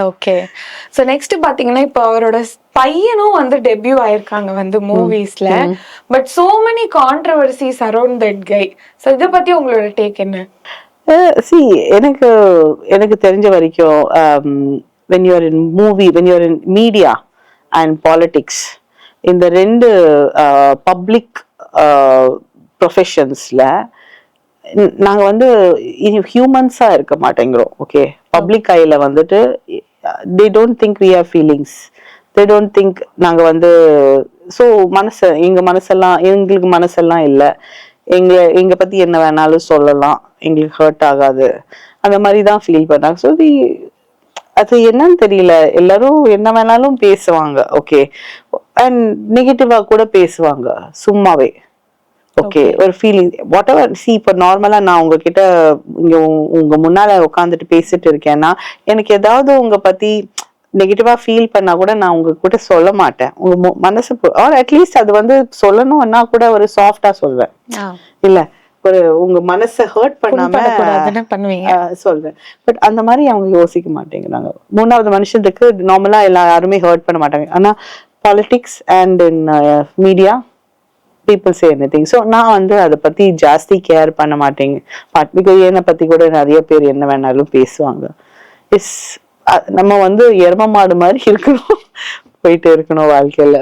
Okay. So next பாத்தீங்கன்னா இப்ப அவரோட பையனும் வந்து டெபியூ ஆயிருக்காங்க வந்து மூவிஸ்ல. But so many controversies around that guy. சோ இத பத்தி உங்களோட டேக் என்ன? சி எனக்கு எனக்கு தெரிஞ்ச வரைக்கும் when you are in movie, when you are in media and politics, இந்த ரெண்டு பப்ளிக் ப்ரொஃபஷன்ஸ்ல நாங்க வந்து ஹியூமன்ஸா இருக்க மாட்டேங்கிறோம். ஓகே, பப்ளிக் ஐல வந்துட்டு they don't think we have feelings, they don't think நாங்க வந்து ஸோ எங்களுக்கு மனசெல்லாம் இல்லை, எங்க பத்தி என்ன வேணாலும் சொல்லலாம், எங்களுக்கு ஹர்ட் ஆகாது, அந்த மாதிரி தான் ஃபீல் பண்ணாங்க. ஸோ அது என்னன்னு தெரியல, எல்லாரும் என்ன வேணாலும் பேசுவாங்க. ஓகே, அண்ட் நெகட்டிவா கூட பேசுவாங்க சும்மாவே. ஓகே, ஒரு ஃபீலிங் வாட் எவர். சி இப்போ நார்மலா நான் உங்ககிட்ட இங்க உங்க முன்னால உட்காந்துட்டு பேசிட்டு இருக்கேன்னா எனக்கு ஏதாவது உங்க பத்தி நெகட்டிவா ஃபீல் பண்ணா கூட நான் உங்ககிட்ட சொல்ல மாட்டேன். உங்க மனசு ஆர் அட்லீஸ்ட் அது வந்து சொல்லணும்னா கூட ஒரு சாஃப்டா சொல்வேன். இல்ல, ஒரு உங்க மனசை ஹர்ட் பண்ணாம சொல்றேன். பட் அந்த மாதிரி அவங்க யோசிக்க மாட்டேங்கிறாங்க. மூணாவது மனுஷத்துக்கு நார்மலா யாருமே ஹர்ட் பண்ண மாட்டாங்க. ஆனா politics and in media people say anything. So நான் வந்து அதை பத்தி ஜாஸ்தி கேர் பண்ண மாட்டேங்க. பிகாஸ் என்னை பத்தி கூட நிறைய பேர் என்ன வேணாலும் பேசுவாங்க. நம்ம வந்து எரும மாடு மாதிரி இருக்கணும், போயிட்டு இருக்கணும் வாழ்க்கையில.